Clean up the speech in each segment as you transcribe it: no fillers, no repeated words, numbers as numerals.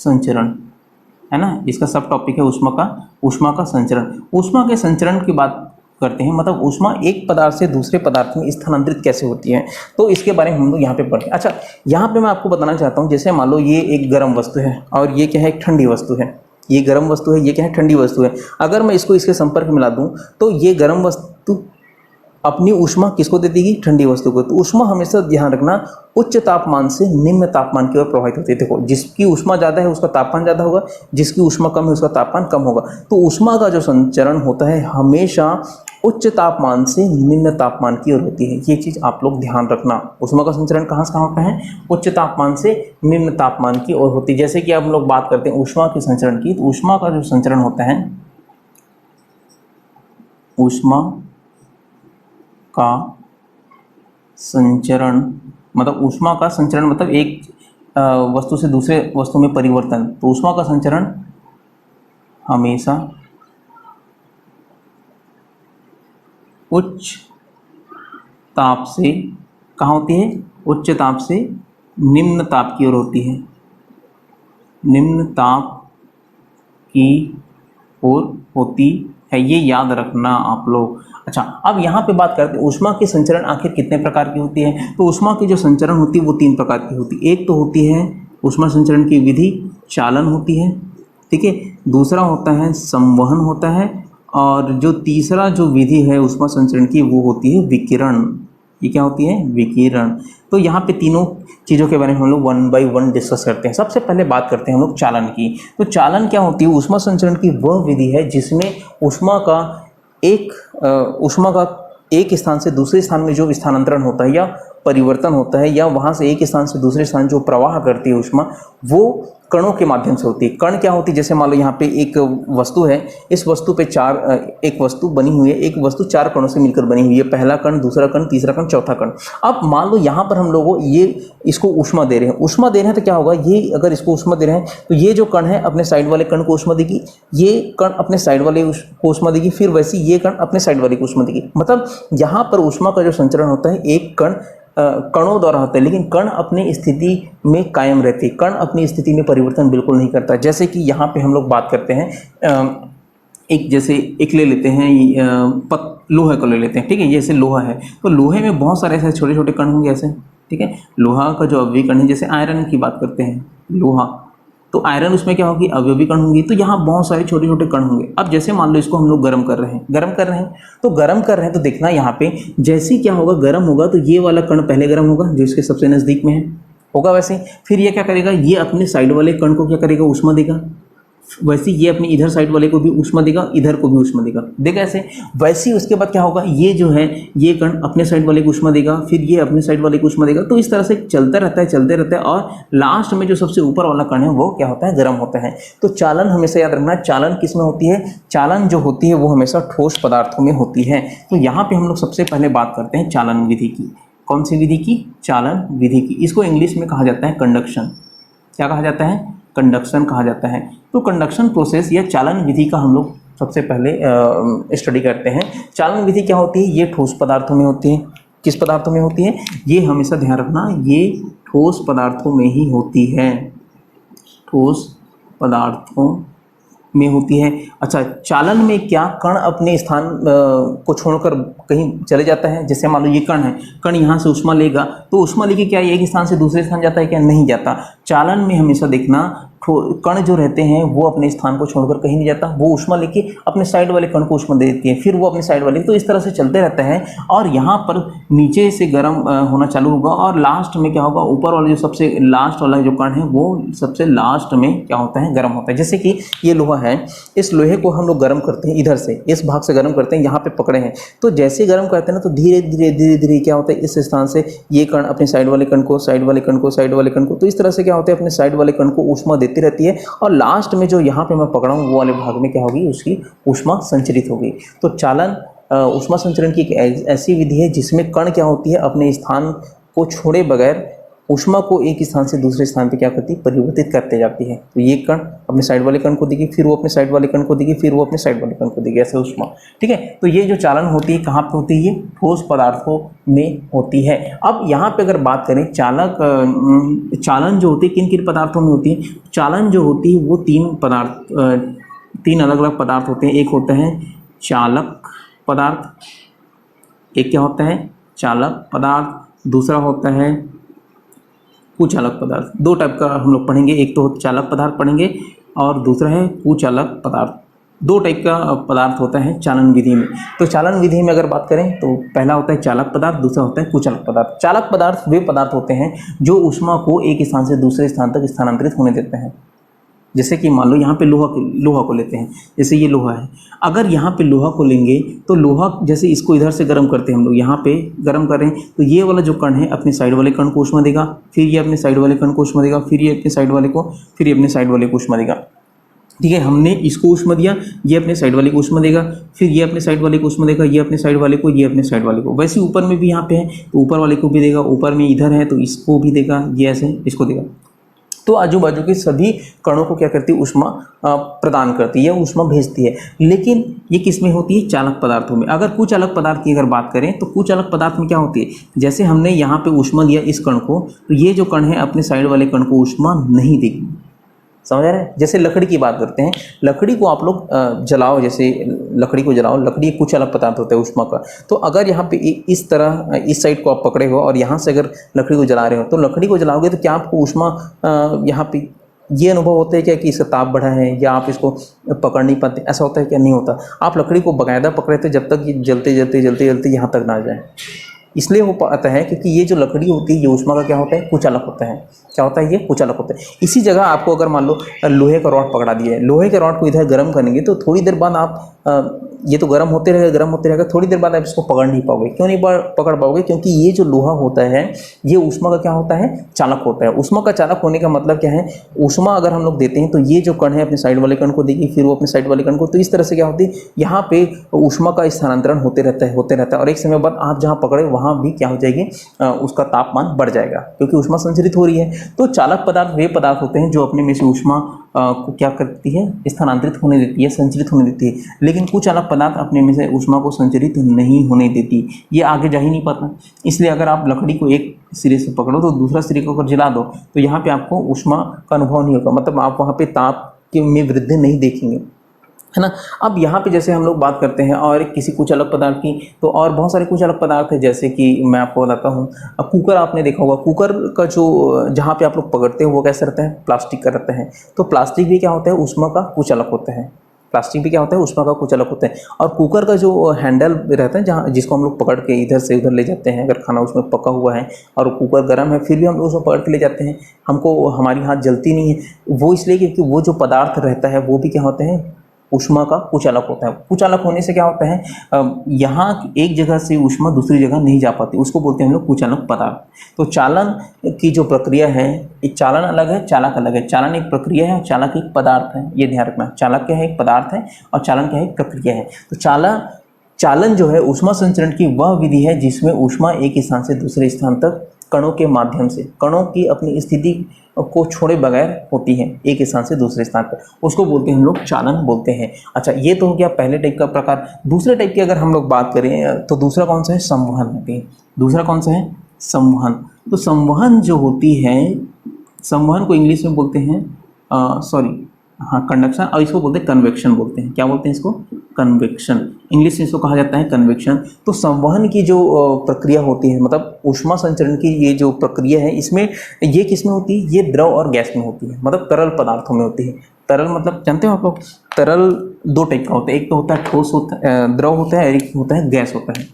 संचरण, है ना, इसका सब टॉपिक है ऊष्मा का संचरण। ऊष्मा के संचरण की बात करते हैं, मतलब ऊष्मा एक पदार्थ से दूसरे पदार्थ में स्थानांतरित कैसे होती है, तो इसके बारे में हम लोग यहाँ पे पढ़ें। अच्छा, यहाँ पे मैं आपको बताना चाहता हूँ, जैसे मान लो ये एक गर्म वस्तु है और ये क्या है, एक ठंडी वस्तु है। ये गर्म वस्तु है, ये क्या है, ठंडी वस्तु है। अगर मैं इसको इसके संपर्क में ला दूँ तो ये गर्म वस्तु अपनी ऊष्मा किसको दे देगी, ठंडी वस्तु को। तो ऊष्मा हमेशा ध्यान रखना उच्च तापमान से निम्न तापमान की ओर प्रभावित होती है। देखो, जिसकी ऊष्मा ज़्यादा है उसका तापमान ज़्यादा होगा, जिसकी ऊष्मा कम है उसका तापमान कम होगा। तो ऊष्मा का जो संचरण होता है हमेशा उच्च तापमान से निम्न तापमान की ओर होती है। ये चीज़ आप लोग ध्यान रखना। ऊष्मा का संचरण कहाँ से कहाँ होता है, उच्च तापमान से निम्न तापमान की ओर होती है। जैसे कि हम लोग बात करते हैं ऊष्मा के संचरण की, तो ऊष्मा का जो संचरण होता है, ऊष्मा का संचरण मतलब ऊष्मा का संचरण मतलब एक वस्तु से दूसरे वस्तु में परिवर्तन। तो ऊष्मा का संचरण हमेशा उच्च ताप से कहाँ होती है, उच्च ताप से निम्न ताप की ओर होती है, निम्न ताप की ओर होती है। ये याद रखना आप लोग। अच्छा, अब यहाँ पे बात करते हैं ऊष्मा की संचरण आखिर कितने प्रकार की होती है। तो ऊष्मा की जो संचरण होती है वो 3 प्रकार की होती है। एक तो होती है ऊष्मा संचरण की विधि, चालन होती है, ठीक है। दूसरा होता है संवहन होता है, और जो तीसरा जो विधि है ऊष्मा संचरण की वो होती है विकिरण। ये क्या होती है, विकिरण। तो यहाँ पे तीनों चीज़ों के बारे में हम लोग 1 बाय 1 डिस्कस करते हैं। सबसे पहले बात करते हैं हम लोग चालन की। तो चालन क्या होती है, ऊष्मा संचरण की वह विधि है जिसमें ऊष्मा का एक स्थान से दूसरे स्थान में जो स्थानांतरण होता है या परिवर्तन होता है, या वहाँ से एक स्थान से दूसरे स्थान जो प्रवाह करती है ऊष्मा, वो कणों के माध्यम से होती है। कण क्या होती है, जैसे मान लो यहाँ पे एक वस्तु है, इस वस्तु पे एक वस्तु बनी हुई है, एक वस्तु 4 कणों से मिलकर बनी हुई है, पहला कण, दूसरा कण, तीसरा कण, चौथा कण। अब मान लो यहाँ पर हम लोगों इसको ऊष्मा दे रहे हैं, तो क्या होगा, ये अगर इसको ऊष्मा दे रहे हैं तो ये जो कण है अपने साइड वाले कण को ऊष्मा देगी, ये कण अपने साइड वाले को ऊष्मा देगी, फिर वैसे ये कण अपने साइड वाले को ऊष्मा देगी। मतलब यहाँ पर ऊष्मा का जो संचरण होता है एक कणों द्वारा होता है, लेकिन कण अपनी स्थिति में कायम रहते हैं, कण अपनी स्थिति में परिवर्तन बिल्कुल नहीं करता। जैसे कि यहाँ पे हम लोग बात करते हैं एक ले लेते हैं लोहे को ले लेते हैं, ठीक है। जैसे लोहा है तो लोहे में बहुत सारे ऐसे छोटे छोटे कण होंगे ऐसे, ठीक है। लोहा का जो अवयवी कण है, जैसे आयरन की बात करते हैं, लोहा, तो आयरन उसमें क्या होगी, अवयवी कण होंगी। तो यहाँ बहुत सारे छोटे छोटे कण होंगे। अब जैसे मान लो इसको हम लोग गर्म कर रहे हैं तो देखना यहाँ पे जैसे क्या होगा, गर्म होगा तो ये वाला कण पहले गर्म होगा जो इसके सबसे नज़दीक में होगा, वैसे फिर ये क्या करेगा, ये अपने साइड वाले कण को क्या करेगा, ऊष्मा देगा। वैसे ये अपने इधर साइड वाले को भी ऊष्मा देगा, इधर को भी ऊष्मा देगा, देखा ऐसे। वैसे उसके बाद क्या होगा, ये जो है ये कण अपने साइड वाले को ऊष्मा देगा, फिर ये अपने साइड वाले को ऊष्मा देगा। तो इस तरह से चलता रहता है और लास्ट में जो सबसे ऊपर वाला कण है वो क्या होता है, गर्म होता है। तो चालन हमेशा याद रखना, चालन किस में होती है, चालन जो होती है वो हमेशा ठोस पदार्थों में होती है। तो यहाँ पे हम लोग सबसे पहले बात करते हैं चालन विधि की। कौन सी विधि की, चालन विधि की। इसको इंग्लिश में कहा जाता है कंडक्शन। क्या कहा जाता है, कंडक्शन कहा जाता है। तो कंडक्शन प्रोसेस या चालन विधि का हम लोग सबसे पहले स्टडी करते हैं। चालन विधि क्या होती है, ये ठोस पदार्थों में होती है। किस पदार्थों में होती है, ये हमेशा ध्यान रखना, ये ठोस पदार्थों में ही होती है, ठोस पदार्थों में होती है। अच्छा, चालन में क्या कण अपने स्थान को छोड़कर कहीं चले जाता है। जैसे मान लो ये कण है, कण यहाँ से ऊष्मा लेगा तो ऊष्मा लेके क्या एक स्थान से दूसरे स्थान जाता है, क्या नहीं जाता। चालन में हमेशा देखना कण जो रहते हैं वो अपने स्थान को छोड़कर कहीं नहीं जाता, वो ऊष्मा लेके अपने साइड वाले कण को ऊष्मा दे देती है, फिर वो अपने साइड वाले, तो इस तरह से चलते रहता है। और यहाँ पर नीचे से गर्म होना चालू होगा और लास्ट में क्या होगा, ऊपर वाला जो सबसे लास्ट वाला जो कण है वो सबसे लास्ट में क्या होता है, गर्म होता है। जैसे कि ये लोहा है, इस लोहे को हम लोग गर्म करते हैं, इधर से इस भाग से गर्म करते हैं, यहाँ पे पकड़े हैं, तो जैसे गर्म करते हैं ना तो धीरे धीरे क्या होता है, इस स्थान से ये कण अपने साइड वाले कण को, साइड वाले कण को, साइड वाले कण को, तो इस तरह से क्या होता है, अपने साइड वाले कण को ऊष्मा देती रहती है और लास्ट में जो यहाँ पे मैं पकड़ा हूँ वो वाले भाग में क्या होगी, उसकी ऊष्मा संचरित होगी। तो चालन ऊष्मा संचरण की एक ऐसी विधि है जिसमें कण क्या होती है, अपने स्थान को छोड़े बगैर ऊष्मा को एक स्थान से दूसरे स्थान पे क्या करती है, परिवर्तित करते जाती है। तो ये कण अपने साइड वाले कण को देगी, फिर वो अपने साइड वाले कण को देगी, फिर वो अपने साइड वाले कण को देगी, ऐसे ऊष्मा। ठीक है, तो ये जो चालन होती है कहाँ पे होती है, ये ठोस पदार्थों में होती है। अब यहाँ पे अगर बात करें चालन जो होती है किन किन पदार्थों में होती है, चालन जो होती है वो तीन अलग अलग पदार्थ होते हैं। एक होता है चालक पदार्थ, एक क्या होता है, चालक पदार्थ, दूसरा होता है कुचालक पदार्थ। दो टाइप का हम लोग पढ़ेंगे, एक तो चालक पदार्थ पढ़ेंगे और दूसरा है कुचालक पदार्थ। दो टाइप का पदार्थ होता है चालन विधि में। तो चालन विधि में अगर बात करें तो पहला होता है चालक पदार्थ, दूसरा होता है कुचालक पदार्थ। चालक पदार्थ वे पदार्थ होते हैं जो ऊष्मा को एक स्थान से दूसरे स्थान तक स्थानांतरित होने देते हैं। जैसे कि मान लो यहाँ पे लोहा को लेते हैं, जैसे ये लोहा है, अगर यहाँ पे लोहा को लेंगे तो लोहा जैसे इसको इधर से गर्म करते हैं हम लोग, यहाँ पे गर्म करें तो ये वाला जो कण है अपने साइड वाले कण को ऊष्मा देगा, फिर ये अपने साइड वाले कण को ऊष्मा देगा, फिर ये अपने साइड वाले को, फिर ये अपने साइड वाले को ऊष्मा देगा। ठीक है, हमने इसको ऊष्मा दिया, ये अपने साइड वाले को ऊष्मा देगा, फिर ये अपने साइड वाले को ऊष्मा देगा, ये अपने साइड वाले को, ये अपने साइड वाले को। वैसे ऊपर में भी यहाँ पे है तो ऊपर वाले को भी देगा, ऊपर में इधर है तो इसको भी देगा, ये ऐसे इसको देगा। तो आजू बाजू के सभी कणों को क्या करती है, ऊष्मा प्रदान करती है, ऊष्मा भेजती है। लेकिन ये किस में होती है, चालक पदार्थों में। अगर कुचालक पदार्थ की अगर बात करें तो कुचालक पदार्थ में क्या होती है, जैसे हमने यहाँ पे ऊष्मा दिया इस कण को, तो ये जो कण है अपने साइड वाले कण को ऊष्मा नहीं देगी। समझ आ रहा है। जैसे लकड़ी की बात करते हैं, लकड़ी को आप लोग जलाओ, जैसे लकड़ी को जलाओ, लकड़ी एक कुचालक पदार्थ होता है ऊष्मा का। तो अगर यहाँ पे इस तरह इस साइड को आप पकड़े हो और यहाँ से अगर लकड़ी को जला रहे हो, तो लकड़ी को जलाओगे तो क्या आपको ऊष्मा यहाँ पे ये अनुभव होता है क्या कि इसका ताप बढ़ा है, या आप इसको पकड़ नहीं पाते, ऐसा होता है क्या, नहीं होता। आप लकड़ी को बाकायदा पकड़े थे जब तक ये जलते जलते जलते जलते यहाँ तक ना आ जाए। इसलिए हो पाता है क्योंकि ये जो लकड़ी होती है ये ऊष्मा का क्या होता है, कुचालक होता है। क्या होता है, ये कुचालक होता है। इसी जगह आपको अगर मान लो लोहे का रॉड पकड़ा दिया है, लोहे के रॉड को इधर गर्म करेंगे तो थोड़ी देर बाद आप ये तो गर्म होते रहेगा, थोड़ी देर बाद आप इसको पकड़ नहीं पाओगे। क्यों नहीं पकड़ पाओगे, क्योंकि ये जो लोहा होता है ये ऊष्मा का क्या होता है, चालक होता है। ऊष्मा का चालक होने का मतलब क्या है, ऊष्मा अगर हम लोग देते हैं तो ये जो कण है अपने साइड वाले कण को देगी, फिर वो अपने साइड वाले कण को। तो इस तरह से क्या होती है, यहाँ पे ऊष्मा का स्थानांतरण होते रहता है और एक समय बाद आप जहाँ पकड़े वहाँ भी क्या हो जाएगी, उसका तापमान बढ़ जाएगा क्योंकि ऊष्मा संचरित हो रही है। तो चालक पदार्थ वे पदार्थ होते हैं जो अपने में से ऊष्मा को क्या करती है, स्थानांतरित होने देती है, संचरित होने देती है। लेकिन कुचालक पदार्थ अपने में से ऊष्मा को संचरित नहीं होने देती, ये आगे जा ही नहीं पाता। इसलिए अगर आप लकड़ी को एक सिरे से पकड़ो तो दूसरा सिरे को अगर जला दो तो यहाँ पे आपको ऊष्मा का अनुभव नहीं होगा, मतलब आप वहाँ पे ताप में वृद्धि नहीं देखेंगे, है ना। अब यहाँ पे जैसे हम लोग बात करते हैं और किसी कुचालक पदार्थ की, तो और बहुत सारे कुचालक पदार्थ है। जैसे कि मैं आपको बताता हूँ, अब कुकर आपने देखा होगा, कुकर का जो जहाँ पे आप लोग पकड़ते हैं वो कैसा रहता है, प्लास्टिक का रहता है। तो प्लास्टिक भी क्या होता है, ऊष्मा का कुचालक होता है। प्लास्टिक भी क्या होता है, ऊष्मा का कुचालक होता है। और कुकर का जो हैंडल रहता है जहाँ जिसको हम लोग पकड़ के इधर से उधर ले जाते हैं, अगर खाना उसमें पका हुआ है और कुकर गर्म है फिर भी हम लोग उसको पकड़ के ले जाते हैं, हमको हमारी हाथ जलती नहीं है, वो इसलिए क्योंकि वो जो पदार्थ रहता है वो भी क्या होते हैं, ऊष्मा का कुचालक होता है। कुचालक होने से क्या होता है, यहाँ एक जगह से ऊष्मा दूसरी जगह नहीं जा पाती, उसको बोलते हैं हम लोग कुचालक पदार्थ। तो चालन की जो प्रक्रिया है, एक चालन अलग है, चालक अलग है। चालन एक प्रक्रिया है और चालक एक पदार्थ है, ये ध्यान रखना। चालक क्या है, एक पदार्थ है, और चालन क्या है, एक प्रक्रिया है। तो चालन जो है ऊष्मा संचरण की वह विधि है जिसमें ऊष्मा एक स्थान से दूसरे स्थान तक कणों के माध्यम से, कणों की अपनी स्थिति को छोड़े बगैर होती है एक स्थान से दूसरे स्थान पर, उसको बोलते हैं हम लोग चालन बोलते हैं। अच्छा, ये तो हो गया पहले टाइप का प्रकार। दूसरे टाइप की अगर हम लोग बात करें तो दूसरा कौन सा है, संवहन होती है। दूसरा कौन सा है, संवहन। तो संवहन जो होती है, संवहन को इंग्लिश में बोलते हैं कंडक्शन, और इसको बोलते हैं कन्वेक्शन बोलते हैं। क्या बोलते हैं इसको, कन्वेक्शन। इंग्लिश में इसको कहा जाता है कन्वेक्शन। तो संवहन की जो प्रक्रिया होती है, मतलब ऊष्मा संचरण की ये जो प्रक्रिया है, इसमें ये किस में होती है, ये द्रव और गैस में होती है, मतलब तरल पदार्थों में होती है। तरल मतलब जानते हो आप लोग, तरल दो टाइप का होता है, एक तो होता है ठोस द्रव होता है, और एक होता है गैस होता है।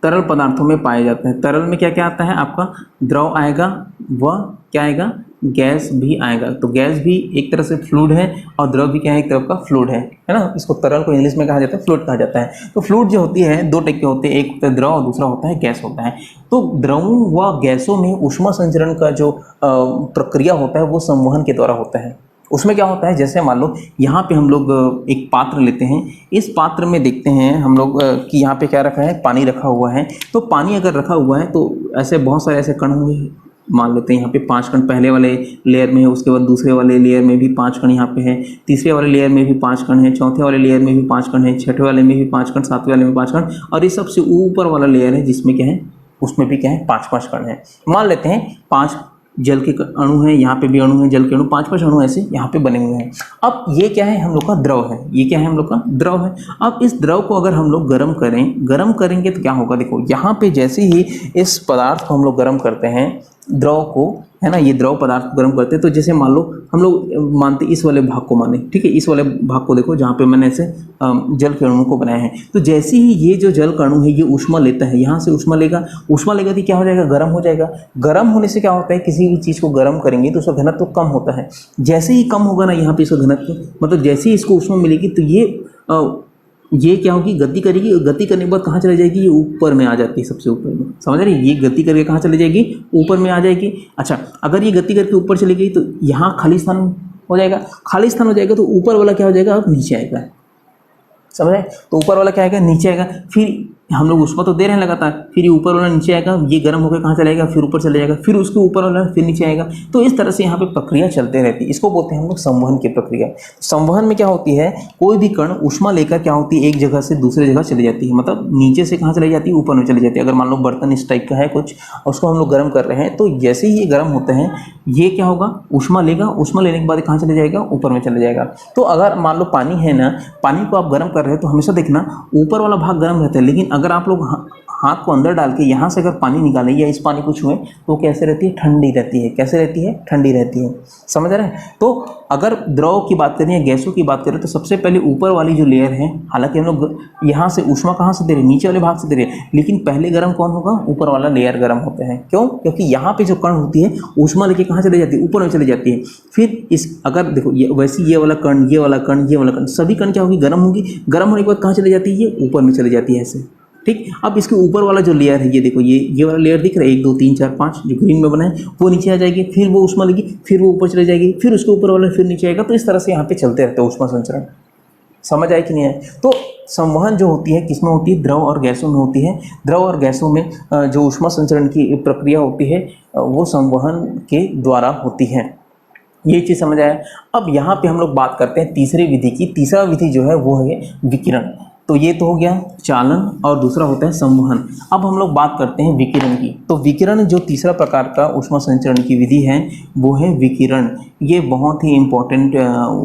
तरल पदार्थों में पाए जाते हैं। तरल में क्या क्या आता है आपका, द्रव आएगा, वह क्या आएगा, गैस भी आएगा। तो गैस भी एक तरह से फ्लूइड है और द्रव भी क्या है, एक तरह का फ्लूइड है ना। इसको तरल को इंग्लिश में कहा जाता है फ्लूइड कहा जाता है। तो फ्लूइड जो होती है दो टाइप के होते हैं, एक होता है द्रव और दूसरा होता है गैस होता है। तो द्रवों व गैसों में ऊष्मा संचरण का जो प्रक्रिया होता है वो संवहन के द्वारा होता है। उसमें क्या होता है, जैसे मान लो यहाँ पे हम लोग एक पात्र लेते हैं, इस पात्र में देखते हैं हम लोग कि यहाँ पे क्या रखा है, पानी रखा हुआ है। तो पानी अगर रखा हुआ है तो ऐसे बहुत सारे ऐसे कण होंगे, मान लेते हैं यहाँ पे 5 कण पहले वाले लेयर में है, उसके बाद दूसरे वाले लेयर में भी 5 कण यहाँ पे है, तीसरे वाले लेयर में भी 5 कण है, चौथे वाले लेयर में भी 5 कण है, छठे वाले में भी 5 कण, सातवें वाले में 5 कण, और ये सबसे ऊपर वाला लेयर है जिसमें क्या है, उसमें भी क्या है, 5-5 कण है। मान लेते हैं 5 जल के अणु हैं, यहाँ पे भी अणु हैं, जल के अणु 5-5 अणु ऐसे यहाँ पे बने हुए हैं। अब ये क्या है, हम लोग का द्रव है, ये क्या है, हम लोग का द्रव है। अब इस द्रव को अगर हम लोग गर्म करेंगे तो क्या होगा, देखो यहाँ पे जैसे ही इस पदार्थ को हम लोग गर्म करते हैं, द्रव को, है ना, ये द्रव पदार्थ को गर्म करते हैं, तो जैसे मान लो हम लोग मानते इस वाले भाग को माने, ठीक है, इस वाले भाग को देखो जहाँ पे मैंने ऐसे जल के अणु को बनाया है, तो जैसे ही ये जो जल का अणु है ये ऊष्मा लेता है, यहाँ से ऊष्मा लेगा तो क्या हो जाएगा, गर्म हो जाएगा। गर्म होने से क्या होता है, किसी भी चीज़ को गर्म करेंगे तो उसका घनत्व कम होता है। जैसे ही कम होगा ना यहाँ पे इसका घनत्व, मतलब जैसे ही इसको ऊष्मा मिलेगी तो ये क्या होगी, गति करेगी, और गति करने के बाद कहाँ चली जाएगी, ये ऊपर में आ जाती है, सबसे ऊपर में, समझ रही है, ये गति करके कहाँ चली जाएगी, ऊपर में आ जाएगी। अच्छा, अगर ये गति करके ऊपर चली गई तो यहाँ खाली स्थान हो जाएगा, खाली स्थान हो जाएगा तो ऊपर वाला क्या हो जाएगा, अब नीचे आएगा, समझ रहे, तो ऊपर वाला क्या आएगा, नीचे आएगा। फिर हम लोग ऊष्मा तो दे रहे हैं लगातार, फिर ये ऊपर वाला नीचे आएगा, ये गर्म होकर कहाँ चला जाएगा, फिर ऊपर चले जाएगा, फिर उसके ऊपर वाला फिर नीचे आएगा। तो इस तरह से यहाँ पे प्रक्रिया चलते रहती है, इसको बोलते हैं हम लोग संवहन की प्रक्रिया। संवहन में क्या होती है, कोई भी कण ऊष्मा लेकर क्या होती है, एक जगह से दूसरे जगह चली जाती है, मतलब नीचे से कहाँ चली जाती है, ऊपर में चली जाती है। अगर मान लो बर्तन इस टाइप का है कुछ, उसको हम लोग गर्म कर रहे हैं, तो जैसे ही ये गर्म होते हैं, ये क्या होगा, ऊष्मा लेगा, ऊष्मा लेने के बाद कहाँ चले जाएगा, ऊपर में चले जाएगा। तो अगर मान लो पानी है ना, पानी को आप गर्म कर रहे हो तो हमेशा देखना ऊपर वाला भाग गर्म रहता है, लेकिन अगर आप लोग हाथ को अंदर डाल के यहाँ से अगर पानी निकालें या इस पानी को छुएं तो कैसे रहती है, ठंडी रहती है। कैसे रहती है, ठंडी रहती है, समझ रहे हैं। तो अगर द्रव की बात करें या गैसों की बात करें तो सबसे पहले ऊपर वाली जो लेयर है, हालांकि हम लोग यहाँ से ऊष्मा कहाँ से दे रहे हैं, नीचे वाले भाग से दे रहे हैं, लेकिन पहले गर्म कौन होगा, ऊपर वाला लेयर गर्म होते हैं। क्यों, क्योंकि यहाँ पे जो कण होती है ऊष्मा लेके कहाँ चली जाती है, ऊपर में चली जाती है। फिर इस अगर देखो वैसे ये वाला कण, ये वाला कण, ये वाला कण, सभी कण क्या होगी, गर्म होगी। गर्म होने के बाद कहाँ चली जाती है, ये ऊपर में चली जाती है ऐसे, ठीक। अब इसके ऊपर वाला जो लेयर है, ये देखो, ये वाला लेयर दिख रहा है, 1 2 3 4 5 जो ग्रीन में बना है, वो नीचे आ जाएगी, फिर वो ऊष्मा लेगी, फिर वो ऊपर चले जाएगी, फिर उसके ऊपर वाला फिर नीचे आएगा। तो इस तरह से यहाँ पे चलते रहते हैं ऊष्मा संचरण। समझ आए कि नहीं आए। तो संवहन जो होती है किसमें होती है, द्रव और गैसों में होती है। द्रव और गैसों में जो ऊष्मा संचरण की प्रक्रिया होती है वो संवहन के द्वारा होती है। ये चीज़ समझ आया। अब यहाँ पे हम लोग बात करते हैं तीसरी विधि की। तीसरा विधि जो है वो है विकिरण। तो ये तो हो गया चालन और दूसरा होता है संवहन। अब हम लोग बात करते हैं विकिरण की। तो विकिरण जो तीसरा प्रकार का ऊष्मा संचरण की विधि है वो है विकिरण। ये बहुत ही इम्पोर्टेंट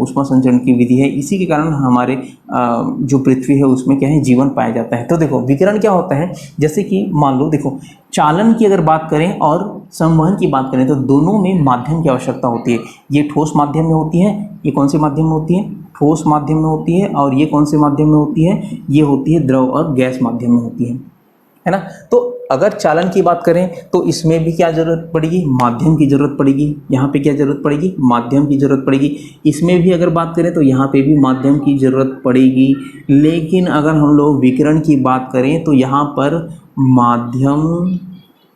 ऊष्मा संचरण की विधि है। इसी के कारण हमारे जो पृथ्वी है उसमें क्या है, जीवन पाया जाता है। तो देखो विकिरण क्या होता है, जैसे कि मान लो देखो चालन की अगर बात करें और संवहन की बात करें तो दोनों में माध्यम की आवश्यकता होती है। ये ठोस माध्यम में होती है, ये कौन से माध्यम में होती है, ठोस माध्यम में होती है। और ये कौन से माध्यम में होती है, ये होती है द्रव और गैस माध्यम में होती है ना। तो अगर चालन की बात करें तो इसमें भी क्या जरूरत पड़ेगी, माध्यम की जरूरत पड़ेगी। यहाँ पे क्या जरूरत पड़ेगी, माध्यम की जरूरत पड़ेगी। इसमें भी अगर बात करें तो यहाँ पे भी माध्यम की जरूरत पड़ेगी। लेकिन अगर हम लोग विकिरण की बात करें तो यहाँ पर माध्यम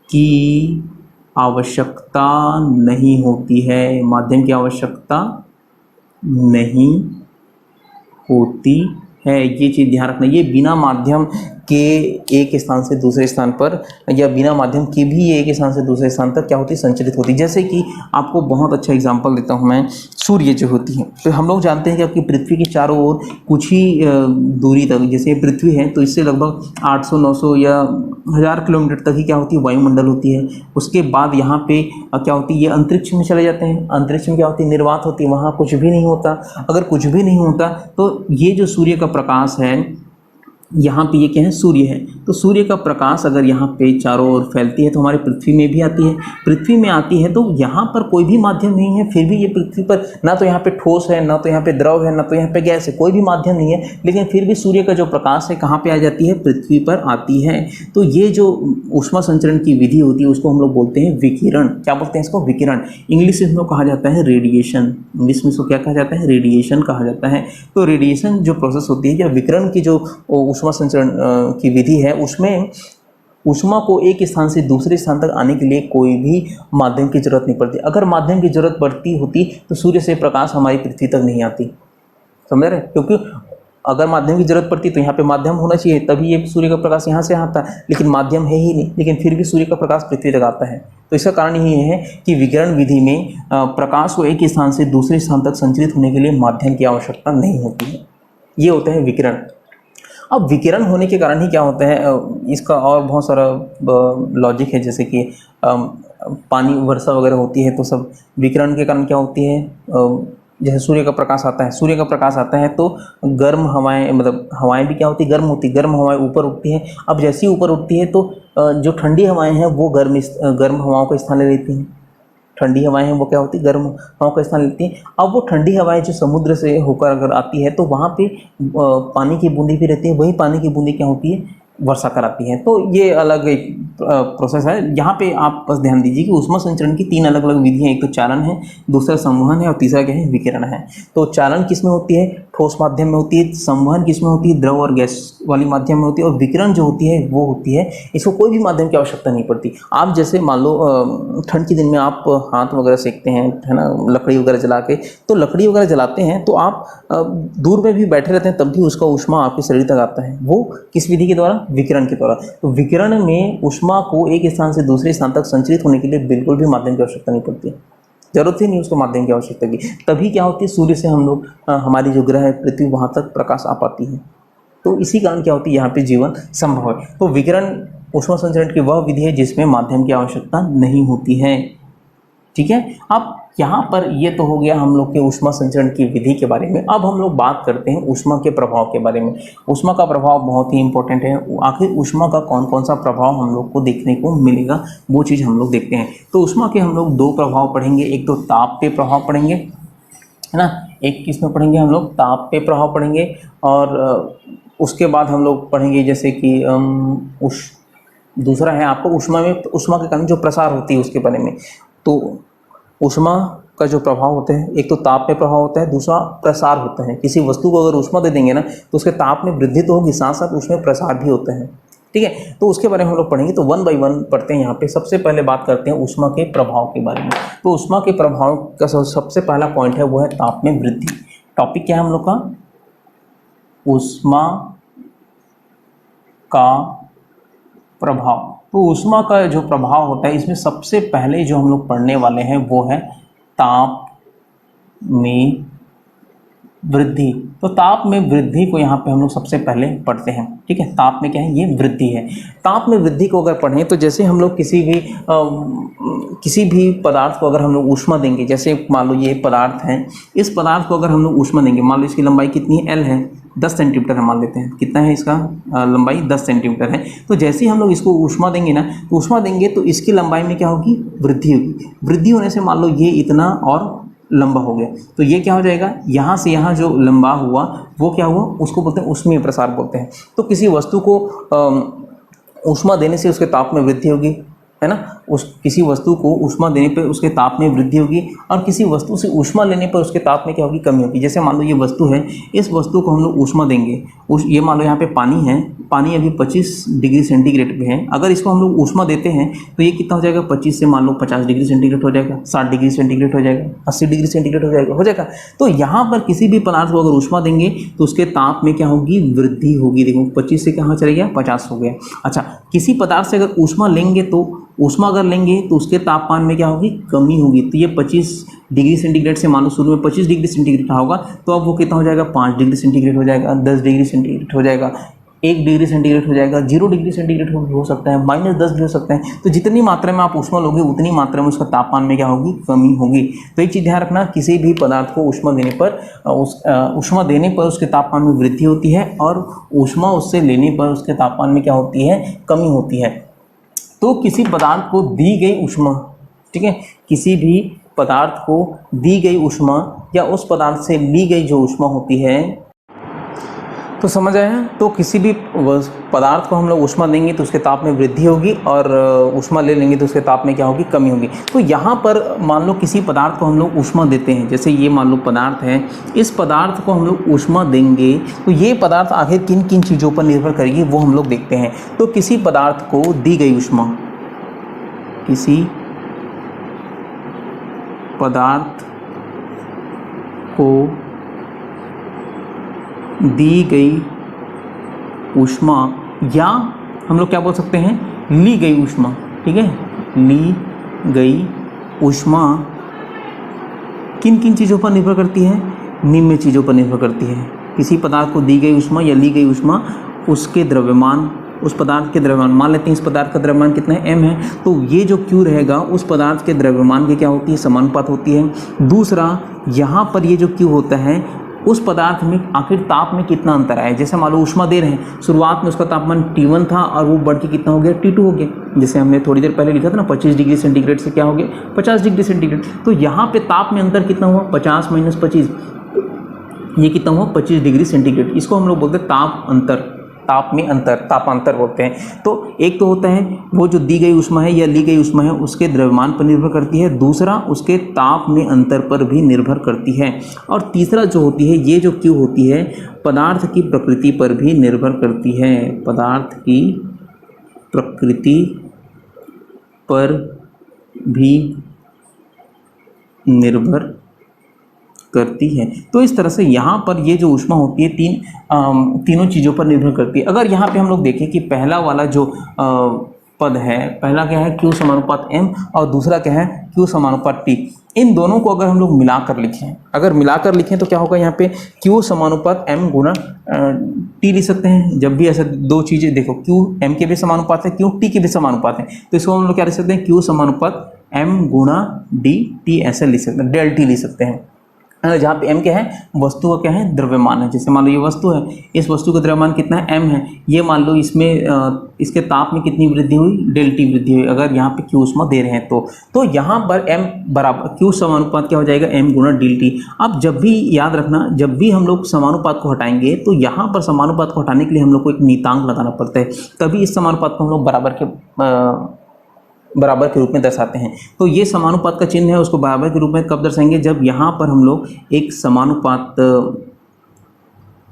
की आवश्यकता नहीं होती है, माध्यम की आवश्यकता नहीं होती है। ये चीज़ ध्यान रखना। ये बिना माध्यम के एक स्थान से दूसरे स्थान पर या बिना माध्यम के भी ये एक स्थान से दूसरे स्थान तक क्या होती है, संचरित होती है। जैसे कि आपको बहुत अच्छा एग्जांपल देता हूँ मैं, सूर्य जो होती है। तो हम लोग जानते हैं कि आपकी पृथ्वी के चारों ओर कुछ ही दूरी तक, जैसे पृथ्वी है तो इससे लगभग 800 900 या 1000 किलोमीटर तक ही क्या होती है, वायुमंडल होती है। उसके बाद यहाँ पे क्या होती है, ये अंतरिक्ष में चले जाते हैं। अंतरिक्ष में क्या होती है, निर्वात होती है, वहाँ कुछ भी नहीं होता। अगर कुछ भी नहीं होता तो ये जो सूर्य का प्रकाश है, यहाँ पे ये क्या है, सूर्य है। तो सूर्य का प्रकाश अगर यहाँ पे चारों ओर फैलती है तो हमारे पृथ्वी में भी आती है। पृथ्वी में आती है तो यहाँ पर कोई भी माध्यम नहीं है, फिर भी ये पृथ्वी पर ना तो यहाँ पे ठोस है, ना तो यहाँ पे द्रव है, ना तो यहाँ पे गैस है, कोई भी माध्यम नहीं है। लेकिन फिर भी सूर्य का जो प्रकाश है कहाँ पे आ जाती है, पृथ्वी पर आती है। तो ये जो ऊष्मा संचरण की विधि होती है उसको हम लोग बोलते हैं विकिरण। क्या बोलते हैं इसको, विकिरण। इंग्लिश में इसको कहा जाता है रेडिएशन। इंग्लिश में इसको क्या कहा जाता है, रेडिएशन कहा जाता है। तो रेडिएशन जो प्रोसेस होती है या विकिरण की जो ऊष्मा संचरण की विधि है उसमें ऊष्मा को एक स्थान से दूसरे स्थान तक आने के लिए कोई भी माध्यम की जरूरत नहीं पड़ती। अगर माध्यम की जरूरत पड़ती होती तो सूर्य से प्रकाश हमारी पृथ्वी तक नहीं आती, समझ रहे। क्योंकि अगर माध्यम की जरूरत पड़ती तो यहाँ पे माध्यम होना चाहिए, तभी ये सूर्य का प्रकाश यहाँ से आता, लेकिन माध्यम है ही नहीं, लेकिन फिर भी सूर्य का प्रकाश पृथ्वी तक आता है। तो इसका कारण ये है कि विकिरण विधि में प्रकाश को एक स्थान से दूसरे स्थान तक संचरित होने के लिए माध्यम की आवश्यकता नहीं होती है। ये होता है विकिरण। अब विकिरण होने के कारण ही क्या होता है, इसका और बहुत सारा लॉजिक है, जैसे कि पानी वर्षा वगैरह होती है तो सब विकिरण के कारण क्या होती है, जैसे सूर्य का प्रकाश आता है, सूर्य का प्रकाश आता है तो गर्म हवाएं, मतलब हवाएं भी क्या होती है, गर्म होती है, गर्म हवाएं ऊपर उठती हैं। अब जैसी ऊपर उठती है तो जो ठंडी हवाएं हैं वो गर्म हवाओं का स्थान ले लेती हैं। ठंडी हवाएं हैं वो क्या होती है, गर्म हवाओं का स्थान लेती हैं। अब वो ठंडी हवाएं जो समुद्र से होकर अगर आती है तो वहाँ पे पानी की बूंदी भी रहती है, वही पानी की बूंदी क्या होती है, वर्षा कराती है। तो ये अलग एक प्रोसेस है। यहाँ पे आप बस ध्यान दीजिए कि ऊष्मा संचरण की 3 अलग अलग विधियाँ, एक तो चालन है, दूसरा संवहन है और तीसरा क्या है, विकिरण है। तो चालन किस में होती है, ठोस माध्यम में होती है। संवहन किस में होती है, द्रव और गैस वाली माध्यम में होती है। और विकिरण जो होती है वो होती है, इसको कोई भी माध्यम की आवश्यकता नहीं पड़ती। आप जैसे मान लो ठंड के दिन में आप हाथ वगैरह सेकते हैं, है ना, लकड़ी वगैरह जला के, तो लकड़ी वगैरह जलाते हैं तो आप दूर में भी बैठे रहते हैं तब भी उसका ऊष्मा आपके शरीर तक आता है। वो किस विधि के द्वारा, विकिरण के द्वारा। तो विकिरण में ऊष्मा को एक स्थान से दूसरे स्थान तक संचरित होने के लिए बिल्कुल भी माध्यम की आवश्यकता नहीं पड़ती, जरूरत ही नहीं उसको माध्यम की आवश्यकता की। तभी क्या होती है, सूर्य से हम लोग हमारी जो ग्रह है पृथ्वी, वहाँ तक प्रकाश आ पाती है। तो इसी कारण क्या होती है, यहाँ पे जीवन संभव है। तो विकिरण ऊष्मा संचरण की वह विधि है जिसमें माध्यम की आवश्यकता नहीं होती है। ठीक है। अब यहाँ पर ये तो हो गया हम लोग के ऊष्मा संचरण की विधि के बारे में। अब हम लोग बात करते हैं ऊष्मा के प्रभाव के बारे में। ऊष्मा का प्रभाव बहुत ही इंपॉर्टेंट है। आखिर ऊष्मा का कौन कौन सा प्रभाव हम लोग को देखने को मिलेगा, वो चीज़ हम लोग देखते हैं। तो ऊष्मा के हम लोग 2 प्रभाव पढ़ेंगे। एक तो ताप पे प्रभाव पढ़ेंगे, है ना, एक किस में पढ़ेंगे हम लोग, ताप पे प्रभाव पढ़ेंगे। और उसके बाद हम लोग पढ़ेंगे जैसे कि दूसरा है आपको ऊष्मा के कारण जो प्रसार होती है उसके बारे में। तो ऊष्मा का जो प्रभाव होता है, एक तो ताप में प्रभाव होता है, दूसरा प्रसार होता है। किसी वस्तु को अगर ऊष्मा दे देंगे ना तो उसके ताप में वृद्धि तो होगी, साथ साथ उसमें प्रसार भी होता है। ठीक है। तो उसके बारे में हम लोग पढ़ेंगे। तो 1 बाय 1 पढ़ते हैं। यहाँ पे सबसे पहले बात करते हैं ऊष्मा के प्रभाव के बारे में। तो ऊष्मा के प्रभाव का सबसे पहला पॉइंट है वो है ताप में वृद्धि। टॉपिक क्या है हम लोग का, ऊष्मा का प्रभाव। तो ऊष्मा का जो प्रभाव होता है इसमें सबसे पहले जो हम लोग पढ़ने वाले हैं वो है ताप में वृद्धि। तो ताप में वृद्धि को यहाँ पे हम लोग सबसे पहले पढ़ते हैं। ठीक है। ताप में क्या है, ये वृद्धि है। ताप में वृद्धि को अगर पढ़ें तो जैसे हम लोग किसी भी पदार्थ को अगर हम लोग ऊष्मा देंगे, जैसे मान लो ये पदार्थ है, इस पदार्थ को अगर हम लोग ऊष्मा देंगे, मान लो इसकी लंबाई कितनी है, L है, 10 सेंटीमीटर है मान लेते हैं। कितना है इसका लंबाई, 10 सेंटीमीटर है। तो जैसे ही हम लोग इसको ऊष्मा देंगे ना, तो ऊष्मा देंगे तो इसकी लंबाई में क्या होगी, वृद्धि होगी। वृद्धि होने से मान लो ये इतना और लंबा हो गया, तो ये क्या हो जाएगा, यहाँ से यहाँ जो लंबा हुआ वो क्या हुआ, उसको बोलते हैं ऊष्मीय प्रसार बोलते हैं। तो किसी वस्तु को ऊष्मा देने से उसके ताप में वृद्धि होगी, है ना। किसी वस्तु को ऊष्मा देने पर उसके ताप में वृद्धि होगी, और किसी वस्तु से ऊष्मा लेने पर उसके ताप में क्या होगी, कमी होगी। जैसे मान लो ये वस्तु है, इस वस्तु को हम लोग ऊष्मा देंगे, ये मान लो यहाँ पे पानी है, पानी अभी 25 डिग्री सेंटीग्रेड पे है। अगर इसको हम लोग ऊष्मा देते हैं तो ये कितना हो जाएगा, 25 से मान लो 50 डिग्री सेंटीग्रेड हो जाएगा, 60 डिग्री सेंटीग्रेड हो जाएगा, 80 डिग्री सेंटीग्रेड हो जाएगा। तो यहाँ पर किसी भी पदार्थ को अगर ऊष्मा देंगे तो उसके ताप में क्या होगी, वृद्धि होगी। देखो 25 से कहाँ चले गया, 50 हो गया। अच्छा, किसी पदार्थ से अगर ऊष्मा लेंगे तो उसके तापमान में क्या होगी, कमी होगी। तो ये 25 डिग्री सेंटीग्रेड से मान लो शुरू में 25 डिग्री सेंटीग्रेड का होगा, तो अब वो कितना हो जाएगा, 5 डिग्री सेंटीग्रेड हो जाएगा, 10 डिग्री सेंटीग्रेड हो जाएगा, 1 डिग्री सेंटीग्रेड हो जाएगा, 0 डिग्री सेंटीग्रेड हो सकता है, -10 भी हो सकता है। तो जितनी मात्रा में आप ऊष्मा लोगे उतनी मात्रा में उसका तापमान में क्या होगी, कमी होगी। तो एक चीज़ ध्यान रखना, किसी भी पदार्थ को ऊष्मा देने पर उसके तापमान में वृद्धि होती है, और ऊष्मा उससे लेने पर उसके तापमान में क्या होती है, कमी होती है। तो किसी पदार्थ को दी गई ऊष्मा, ठीक है, किसी भी पदार्थ को दी गई ऊष्मा या उस पदार्थ से ली गई जो ऊष्मा होती है, तो समझ आया। तो किसी भी पदार्थ को हम लोग ऊष्मा देंगे तो उसके ताप में वृद्धि होगी, और ऊष्मा ले लेंगे तो उसके ताप में क्या होगी, कमी होगी। तो यहाँ पर मान लो किसी पदार्थ को हम लोग ऊष्मा देते हैं, जैसे ये मान लो पदार्थ है, इस पदार्थ को हम लोग ऊष्मा देंगे तो ये पदार्थ आखिर किन किन चीज़ों पर निर्भर करेगी वो हम लोग देखते हैं। तो किसी पदार्थ को दी गई ऊष्मा, किसी पदार्थ को दी गई ऊष्मा, या हम लोग क्या बोल सकते हैं, ली गई ऊष्मा, ठीक है, ली गई ऊष्मा किन किन चीज़ों पर निर्भर करती है, निम्न चीज़ों पर निर्भर करती है। किसी पदार्थ को दी गई ऊष्मा या ली गई ऊष्मा उसके द्रव्यमान, उस पदार्थ के द्रव्यमान, मान लेते हैं इस पदार्थ का द्रव्यमान कितना है, m है, तो ये जो q रहेगा उस पदार्थ के द्रव्यमान की क्या होती है, समानुपात होती है। दूसरा, यहाँ पर ये जो q होता है उस पदार्थ में आखिर ताप में कितना अंतर आया है। जैसे मान लो ऊष्मा दे रहे हैं, शुरुआत में उसका तापमान T1 था और वो बढ़ के कितना हो गया, T2 हो गया। जैसे हमने थोड़ी देर पहले लिखा था ना, 25 डिग्री सेंटीग्रेड से क्या हो गया, 50 डिग्री सेंटीग्रेड। तो यहाँ पे ताप में अंतर कितना हुआ, 50 माइनस 25, ये कितना हुआ, 25 डिग्री सेंटीग्रेड। इसको हम लोग बोलते हैं ताप अंतर, ताप में अंतर, तापांतर बोलते हैं। तो एक तो होता है वो जो दी गई ऊष्मा है या ली गई ऊष्मा है उसके द्रव्यमान पर निर्भर करती है, दूसरा उसके ताप में अंतर पर भी निर्भर करती है, और तीसरा जो होती है ये जो Q होती है पदार्थ की प्रकृति पर भी निर्भर करती है, पदार्थ की प्रकृति पर भी निर्भर करती है। तो इस तरह से यहाँ पर ये जो ऊष्मा होती है तीनों चीज़ों पर निर्भर करती है। अगर यहाँ पे हम लोग देखें कि पहला वाला जो पद है, पहला क्या है, Q समानुपात M, और दूसरा क्या है, Q समानुपात T। इन दोनों को अगर हम लोग मिलाकर लिखें, अगर मिलाकर लिखें तो क्या होगा, यहाँ पे Q समानुपात M गुणा T लिख सकते हैं। जब भी ऐसे दो चीज़ें देखो, Q M के भी समानुपात है, Q T के भी समानुपात है, तो इसको हम लोग क्या लिख सकते हैं, Q समानुपात M गुणा D T ऐसे लिख सकते हैं, डेल T लिख सकते हैं। जहाँ पे m क्या है, वस्तु का क्या है, द्रव्यमान है। जैसे मान लो ये वस्तु है, इस वस्तु का द्रव्यमान कितना है, m है। ये मान लो इसमें इसके ताप में कितनी वृद्धि हुई, डेल टी वृद्धि हुई, अगर यहाँ पे q ऊष्मा दे रहे हैं तो यहाँ पर m बराबर q समानुपात क्या हो जाएगा, m गुणा डेल टी। अब जब भी याद रखना, जब भी हम लोग समानुपात को हटाएंगे तो यहाँ पर समानुपात को हटाने के लिए हम लोग को एक नीतांक लगाना पड़ता है, तभी इस समानुपात को हम लोग बराबर के रूप में दर्शाते हैं। तो ये समानुपात का चिन्ह है, उसको बराबर के रूप में कब दर्शाएंगे, जब यहाँ पर हम लोग एक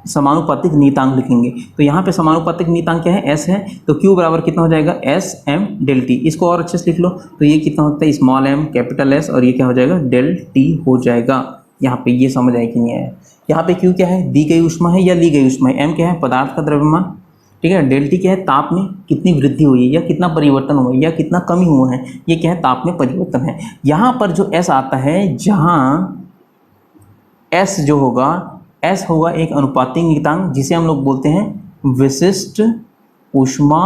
समानुपातिक नीतांक लिखेंगे। तो यहाँ पे समानुपातिक नीतांक क्या है, s है, तो q बराबर कितना हो जाएगा, s m डेल टी। इसको और अच्छे से लिख लो, तो ये कितना होता है, स्मॉल m कैपिटल S, और ये क्या हो जाएगा, डेल टी हो जाएगा। यहाँ पे ये समझ आए कि नहीं आया। यहाँ पे q क्या है, दी गई ऊष्मा है या ली गई ऊष्मा है, m क्या है, पदार्थ का द्रव्यमान, ठीक है, डेल टी क्या है, ताप में कितनी वृद्धि हुई है या कितना परिवर्तन हुआ है या कितना कमी हुआ है, ये क्या है, ताप में परिवर्तन है। यहाँ पर जो S आता है, जहाँ S जो होगा, S होगा एक अनुपातिक नीतांक जिसे हम लोग बोलते हैं विशिष्ट ऊष्मा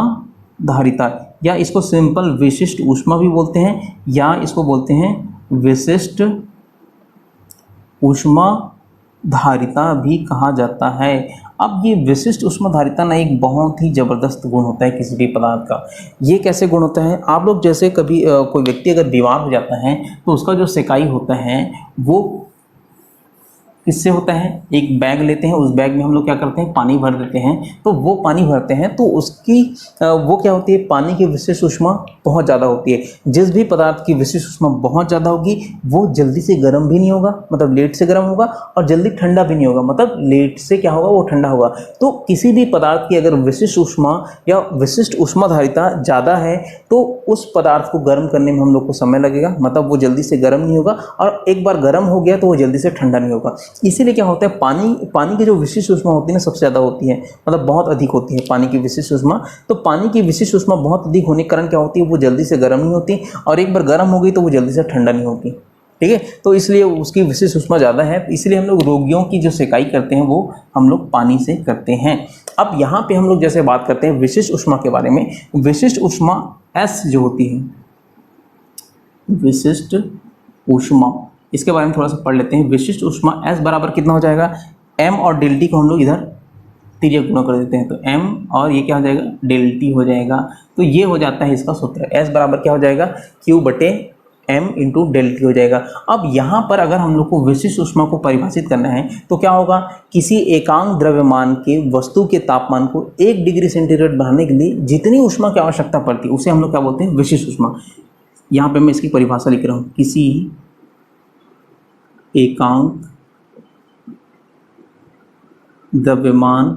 धारिता, या इसको सिंपल विशिष्ट ऊष्मा भी बोलते हैं, या इसको बोलते हैं विशिष्ट ऊष्मा धारिता भी कहा जाता है। अब ये विशिष्ट ऊष्माधारिता ना एक बहुत ही ज़बरदस्त गुण होता है किसी भी पदार्थ का। ये कैसे गुण होता है, आप लोग जैसे कभी कोई व्यक्ति अगर बीमार हो जाता है तो उसका जो सेकाई होता है वो किससे होता है, एक बैग लेते हैं, उस बैग में हम लोग क्या करते हैं, पानी भर देते हैं। तो वो पानी भरते हैं तो उसकी वो क्या होती है, पानी की विशिष्ट ऊष्मा बहुत ज़्यादा होती है। जिस भी पदार्थ की विशिष्ट ऊष्मा बहुत ज़्यादा होगी वो जल्दी से गर्म भी नहीं होगा, मतलब लेट से गर्म होगा, और जल्दी ठंडा भी नहीं होगा, मतलब लेट से क्या होगा, वो ठंडा होगा। तो किसी भी पदार्थ की अगर विशिष्ट ऊष्मा या विशिष्ट ऊष्माधारिता ज़्यादा है तो उस पदार्थ को गर्म करने में हम लोग को समय लगेगा, मतलब वो जल्दी से गर्म नहीं होगा, और एक बार गर्म हो गया तो वो जल्दी से ठंडा नहीं होगा। इसीलिए क्या होता है, पानी की जो विशिष्ट ऊष्मा होती है ना सबसे ज़्यादा होती है, मतलब बहुत अधिक होती है पानी की विशिष्ट ऊष्मा। तो पानी की विशिष्ट ऊष्मा बहुत अधिक होने के कारण क्या होती है, वो जल्दी से गर्म नहीं होती, और एक बार गर्म हो गई तो वो जल्दी से ठंडा नहीं होती, ठीक है। तो इसलिए उसकी विशिष्ट ऊष्मा ज़्यादा है, इसलिए हम लोग रोगियों की जो सेकाई करते हैं वो हम लोग पानी से करते हैं। अब यहाँ पे हम लोग जैसे बात करते हैं विशिष्ट ऊष्मा के बारे में, विशिष्ट ऊष्मा S जो होती है, विशिष्ट ऊष्मा, इसके बारे में थोड़ा सा पढ़ लेते हैं। विशिष्ट ऊष्मा S बराबर कितना हो जाएगा, m और डेल टी को हम लोग इधर तिर्यक गुणा कर देते हैं, तो m और ये क्या हो जाएगा, डेल टी हो जाएगा। तो ये हो जाता है इसका सूत्र, S बराबर क्या हो जाएगा, Q बटे m इंटू डेल टी हो जाएगा। अब यहाँ पर अगर हम लोग को विशिष्ट ऊष्मा को परिभाषित करना है तो क्या होगा, किसी एकांक द्रव्यमान के वस्तु के तापमान को 1 डिग्री सेंटीग्रेड बढ़ाने के लिए जितनी ऊष्मा की आवश्यकता पड़ती है उसे हम लोग क्या बोलते हैं, विशिष्ट ऊष्मा। यहाँ पे मैं इसकी परिभाषा लिख रहा हूँ, किसी एकांक द्रव्यमान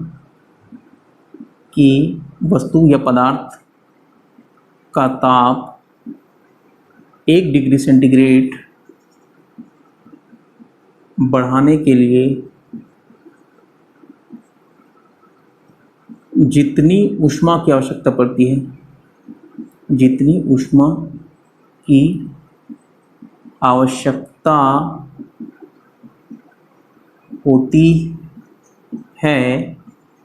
की वस्तु या पदार्थ का ताप 1 डिग्री सेंटीग्रेड बढ़ाने के लिए जितनी ऊष्मा की आवश्यकता पड़ती है, जितनी ऊष्मा की आवश्यकता होती है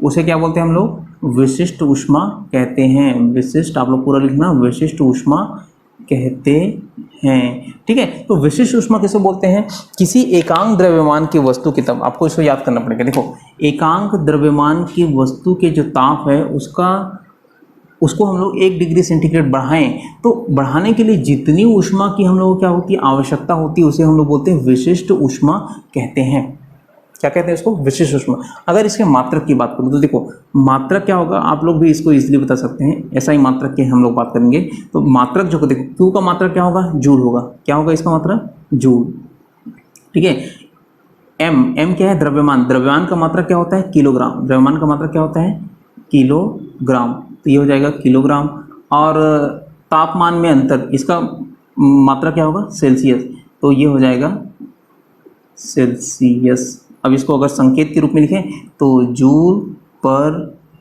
उसे क्या बोलते हैं हम लोग? विशिष्ट ऊष्मा कहते हैं। विशिष्ट, आप लोग पूरा लिखना, विशिष्ट ऊष्मा कहते हैं। ठीक है, तो विशिष्ट ऊष्मा किसे बोलते हैं? किसी एकांक द्रव्यमान की वस्तु की, तब आपको इसको याद करना पड़ेगा। देखो, एकांक द्रव्यमान की वस्तु के जो ताप है उसको हम लोग 1 डिग्री सेंटीग्रेड बढ़ाएं, तो बढ़ाने के लिए जितनी ऊष्मा की हम लोगों को क्या होती है, आवश्यकता होती है, उसे हम लोग बोलते हैं विशिष्ट ऊष्मा कहते हैं। क्या कहते हैं इसको? विशिष्ट ऊष्मा। अगर इसके मात्रक की बात करूं तो देखो, मात्रक क्या होगा, आप लोग भी इसको इजीली बता सकते हैं। ऐसा ही मात्रक की हम लोग बात करेंगे। तो मात्रक जो देखो, क्यू का मात्रक क्या होगा? जूल होगा। क्या होगा इसका मात्रक? जूल। ठीक है। एम क्या है? द्रव्यमान। द्रव्यमान का मात्रक क्या होता है? किलोग्राम। द्रव्यमान का मात्रक क्या होता है? किलोग्राम। तो ये हो जाएगा किलोग्राम। और तापमान में अंतर, इसका मात्रक क्या होगा? सेल्सियस। तो ये हो जाएगा सेल्सियस। अब इसको अगर संकेत के रूप में लिखें तो जूल पर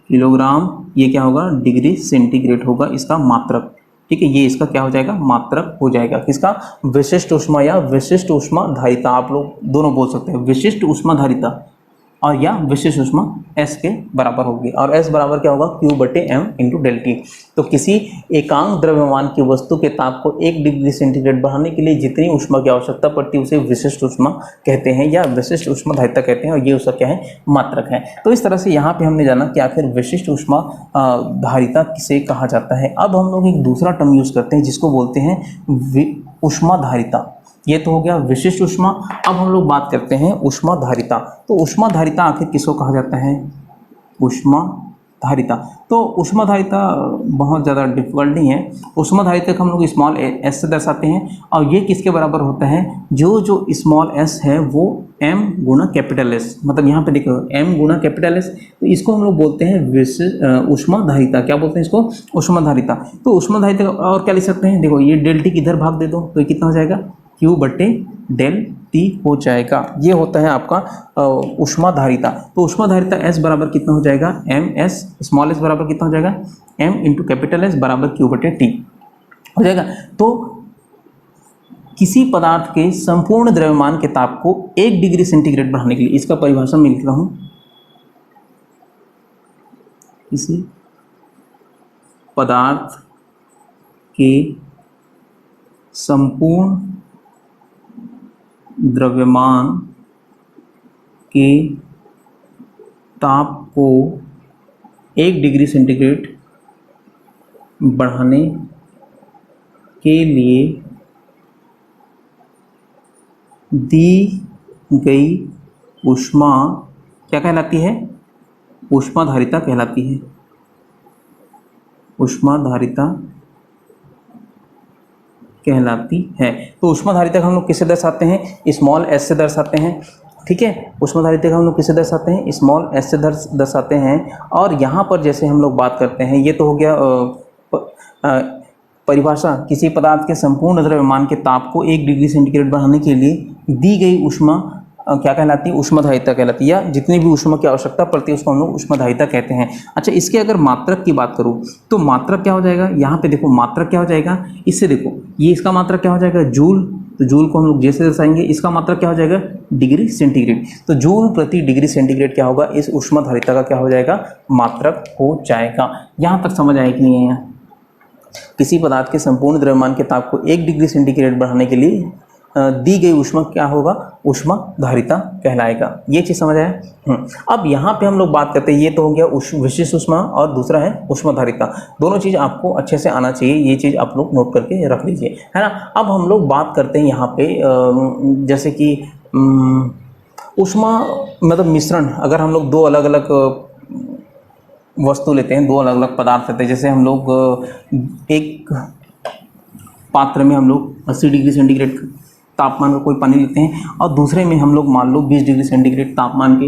किलोग्राम, ये क्या होगा? डिग्री सेंटीग्रेड होगा इसका मात्रक। ठीक है, ये इसका क्या हो जाएगा? मात्रक हो जाएगा। किसका? विशिष्ट ऊष्मा या विशिष्ट ऊष्मा धारिता, आप लोग दोनों बोल सकते हैं। विशिष्ट ऊष्मा धारिता और या विशिष्ट ऊष्मा S के बराबर होगी। और S बराबर क्या होगा? Q बटे M इंटू डेल टी। तो किसी एकांक द्रव्यमान की वस्तु के ताप को 1 डिग्री सेंटीग्रेड बढ़ाने के लिए जितनी ऊष्मा की आवश्यकता पड़ती है उसे विशिष्ट ऊष्मा कहते हैं या विशिष्ट ऊष्मा धारिता कहते हैं। और ये उसका क्या है? मात्रक है। तो इस तरह से यहाँ पे हमने जाना कि आखिर विशिष्ट ऊष्मा धारिता किसे कहा जाता है। अब हम लोग एक दूसरा टर्म यूज करते हैं जिसको बोलते हैं ऊष्मा धारिता। ये तो हो गया विशिष्ट ऊष्मा। अब हम लोग बात करते हैं ऊष्मा धारिता। तो ऊष्मा धारिता आखिर किसको कहा जाता है? ऊष्मा धारिता। तो ऊष्मा धारिता बहुत ज़्यादा डिफिकल्ट नहीं है। ऊष्मा धारिता को हम लोग स्मॉल एस से दर्शाते हैं। और ये किसके बराबर होता है? जो स्मॉल एस है वो एम गुना कैपिटल एस, मतलब यहाँ पे देखो एम गुना कैपिटल एस। तो इसको हम लोग बोलते हैं ऊष्मा धारिता। क्या बोलते हैं इसको? ऊष्मा धारिता। तो ऊष्मा धारिता और क्या लिख सकते हैं? देखो, ये डेल टी किधर भाग दे दो तो ये कितना हो जाएगा? Q बटे डेल टी हो जाएगा। ये होता है आपका ऊष्मा धारिता। तो ऊष्मा धारिता S बराबर कितना हो जाएगा? एम एस, स्मॉल एस बराबर कितना हो जाएगा? M इंटू कैपिटल एस बराबर Q बटे टी हो जाएगा। तो किसी पदार्थ के संपूर्ण द्रव्यमान के ताप को 1 डिग्री सेंटीग्रेड बढ़ाने के लिए, इसका परिभाषा मैं लिख रहा हूं, किसी पदार्थ के संपूर्ण द्रव्यमान के ताप को 1 डिग्री सेंटीग्रेड बढ़ाने के लिए दी गई ऊष्मा क्या कहलाती है? ऊष्मा धारिता कहलाती है। ऊष्मा धारिता कहलाती है। तो ऊष्मा धारिता को हम लोग किससे दर्शाते हैं? स्मॉल एस से दर्शाते हैं। ठीक है, ऊष्मा धारिता को हम लोग किससे दर्शाते हैं? स्मॉल एस से दर्शाते हैं। और यहाँ पर जैसे हम लोग बात करते हैं, ये तो हो गया परिभाषा। किसी पदार्थ के संपूर्ण द्रव्यमान के ताप को 1 डिग्री सेंटीग्रेड बढ़ाने के लिए दी गई ऊष्मा क्या कहलाती है? ऊष्मा धारिता कहलाती है। या जितनी भी ऊष्मा की आवश्यकता पड़ती है उसको हम लोग ऊष्मा धारिता कहते हैं। अच्छा, इसके अगर मात्रक की बात करूं तो मात्रक क्या हो जाएगा? यहाँ पे देखो मात्रक क्या हो जाएगा, इससे देखो ये इसका मात्रक क्या हो जाएगा? जूल। तो जूल को हम लोग जैसे दर्शाएंगे, इसका मात्रक क्या हो जाएगा? Degree centigrade. तो जूल प्रति डिग्री सेंटीग्रेड क्या होगा? इस ऊष्मा धारिता का क्या हो जाएगा? मात्रक हो जाएगा। यहाँ तक समझ आया कि नहीं है? किसी पदार्थ के संपूर्ण द्रव्यमान के ताप को 1 डिग्री सेंटीग्रेड बढ़ाने के लिए दी गई ऊष्मा क्या होगा? ऊष्मा धारिता कहलाएगा। ये चीज़ समझ आया? अब यहाँ पे हम लोग बात करते हैं, ये तो हो गया विशिष्ट ऊष्मा और दूसरा है ऊष्मा धारिता। दोनों चीज़ आपको अच्छे से आना चाहिए, ये चीज़ आप लोग नोट करके रख लीजिए, है ना। अब हम लोग बात करते हैं यहाँ पे जैसे कि ऊष्मा मतलब मिश्रण। अगर हम लोग दो अलग अलग वस्तु लेते हैं, दो अलग अलग पदार्थ लेते हैं, जैसे हम लोग एक पात्र में हम लोग 80 डिग्री सेंटीग्रेड तापमान का कोई पानी लेते हैं और दूसरे में हम लोग मान लो 20 डिग्री सेंटीग्रेड तापमान के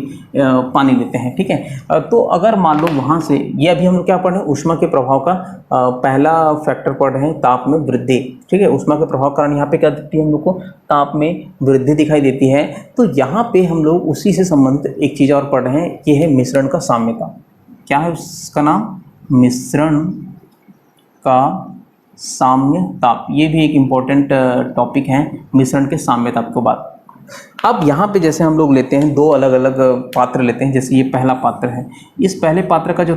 पानी लेते हैं। ठीक है, तो अगर मान लो वहाँ से ये अभी हम लोग क्या पढ़ रहे हैं? ऊष्मा के प्रभाव का पहला फैक्टर पढ़ रहे हैं, ताप में वृद्धि। ठीक है, ऊष्मा के प्रभाव कारण यहाँ पे क्या दिखती है हम लोग को? ताप में वृद्धि दिखाई देती है। तो यहाँ पे हम लोग उसी से संबंधित एक चीज़ और पढ़ रहे हैं, ये है मिश्रण का साम्यता। क्या है उसका नाम? मिश्रण का साम्य ताप। ये भी एक इम्पोर्टेंट टॉपिक है, मिश्रण के साम्य ताप को बात। अब यहाँ पे जैसे हम लोग लेते हैं दो अलग अलग पात्र लेते हैं, जैसे ये पहला पात्र है। इस पहले पात्र का जो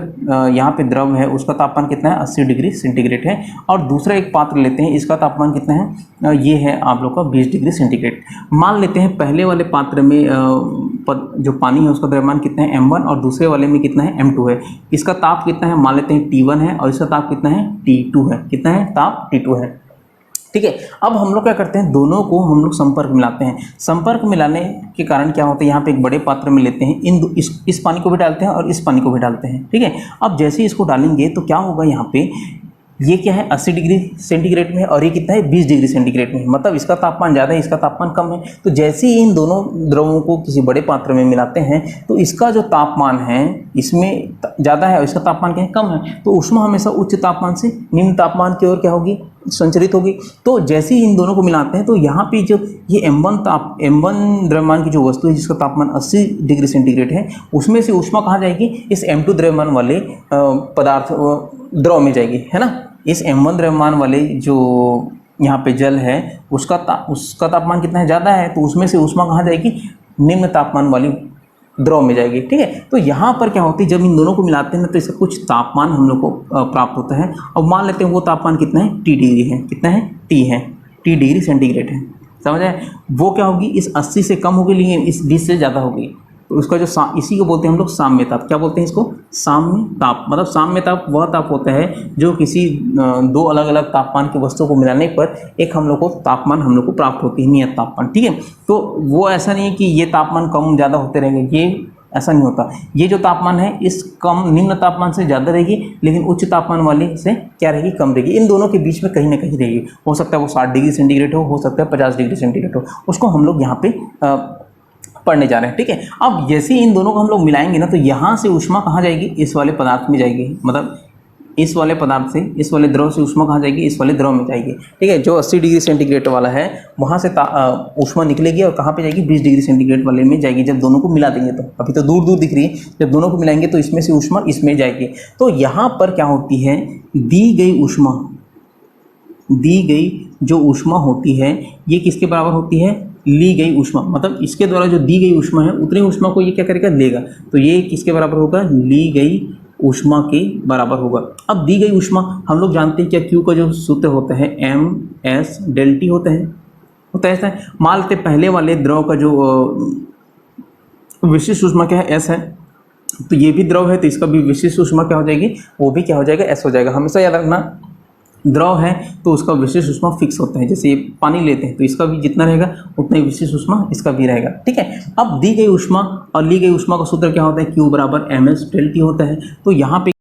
यहाँ पे द्रव है उसका तापमान कितना है? 80 डिग्री सेंटीग्रेड है। और दूसरा एक पात्र लेते हैं, इसका तापमान कितना है? ये है आप लोग का 20 डिग्री सेंटीग्रेड। मान लेते हैं पहले वाले पात्र में जो पानी है उसका द्रव्यमान कितना है? m1, और दूसरे वाले में कितना है? m2 है। इसका ताप कितना है? मान लेते हैं T1 है, और इसका ताप कितना है? T2 है। कितना है? ताप T2 है। ठीक है। अब हम लोग क्या करते हैं, दोनों को हम लोग संपर्क मिलाते हैं। संपर्क मिलाने के कारण क्या होता है, यहाँ पे एक बड़े पात्र में लेते हैं, इस पानी को भी डालते हैं और इस पानी को भी डालते हैं। ठीक है। अब जैसे ही इसको डालेंगे तो क्या होगा, यहाँ पे ये क्या है? 80 डिग्री सेंटीग्रेड में है, और ये कितना है? 20 डिग्री सेंटीग्रेड में है। मतलब इसका तापमान ज़्यादा है, इसका तापमान कम है। तो जैसे ही इन दोनों द्रवों को किसी बड़े पात्र में मिलाते हैं तो इसका जो तापमान है इसमें ज़्यादा है और इसका तापमान क्या है? कम है। तो ऊष्मा हमेशा उच्च तापमान से निम्न तापमान की ओर क्या होगी? संचरित होगी। तो जैसे ही इन दोनों को मिलाते हैं तो यहाँ पे जो ये M1 द्रव्यमान की जो वस्तु है जिसका तापमान 80 डिग्री सेंटीग्रेड है, उसमें से ऊष्मा कहाँ जाएगी? इस M2 द्रव्यमान वाले पदार्थ द्रव में जाएगी, है ना। इस M1 द्रव्यमान वाले जो यहाँ पे जल है उसका तापमान कितना है? ज़्यादा है। तो उसमें से ऊष्मा कहाँ जाएगी? निम्न तापमान वाली द्रव में जाएगी। ठीक है। तो यहाँ पर क्या होती है, जब इन दोनों को मिलाते हैं ना तो इसका कुछ तापमान हम लोग को प्राप्त होता है। अब मान लेते हैं वो तापमान कितना है? T डिग्री है। कितना है? T है, T डिग्री सेंटीग्रेड है। समझ आए? वो क्या होगी? इस 80 से कम होगी, लेकिन इस 20 से ज़्यादा होगी। तो उसका जो इसी को बोलते हैं हम लोग साम्य ताप। क्या बोलते हैं इसको? साम्य ताप। मतलब साम्य ताप वह ताप होता है जो किसी दो अलग अलग तापमान की वस्तुओं को मिलाने पर एक हम लोग को तापमान हम लोग को प्राप्त होती है, नियत तापमान। ठीक है। तो वो ऐसा नहीं है कि ये तापमान कम ज़्यादा होते रहेंगे, ये ऐसा नहीं होता। ये जो तापमान है इस निम्न तापमान से ज़्यादा रहेगी, लेकिन उच्च तापमान वाली से क्या रहेगी? कम रहेगी। इन दोनों के बीच में कहीं ना कहीं रहेगी। हो सकता है वो 60 डिग्री सेंटीग्रेड हो सकता है 50 डिग्री सेंटीग्रेड हो। उसको हम लोग यहाँ पे पढ़ने जा रहे हैं। ठीक है। अब जैसे इन दोनों को हम लोग मिलाएंगे ना तो यहाँ से ऊष्मा कहाँ जाएगी? इस वाले पदार्थ में जाएगी। मतलब इस वाले पदार्थ से, इस वाले द्रव से ऊष्मा कहाँ जाएगी? इस वाले द्रव में जाएगी। ठीक है। जो 80 डिग्री सेंटीग्रेड वाला है वहाँ से ऊष्मा निकलेगी और कहाँ पे जाएगी? 20 डिग्री सेंटीग्रेड वाले में जाएगी। जब दोनों को मिला देंगे तो, अभी तो दूर दूर दिख रही है, जब दोनों को मिलाएंगे तो इसमें से ऊष्मा इसमें जाएगी। तो यहाँ पर क्या होती है, दी गई जो ऊष्मा होती है ये किसके बराबर होती है? ली गई ऊष्मा। मतलब इसके द्वारा जो दी गई ऊष्मा है उतनी ऊष्मा को ये क्या करेगा? लेगा। तो ये किसके बराबर होगा? ली गई ऊष्मा के बराबर होगा। अब दी गई ऊष्मा हम लोग जानते हैं क्या, Q का जो सूत्र होता है MS डेल T होता है ऐसा है। मान लेते पहले वाले द्रव का जो विशिष्ट ऊष्मा क्या है? S है। तो ये भी द्रव है तो इसका भी विशिष्ट ऊष्मा क्या हो जाएगी? वो भी क्या हो जाएगा? S हो जाएगा। हमेशा याद रखना, द्रव है तो उसका विशिष्ट ऊष्मा फिक्स होता है। जैसे ये पानी लेते हैं तो इसका भी जितना रहेगा उतना ही विशिष्ट ऊष्मा इसका भी रहेगा। ठीक है। अब दी गई ऊष्मा और ली गई ऊष्मा का सूत्र क्या होता है? Q बराबर MS डेल T होता है। तो यहाँ पे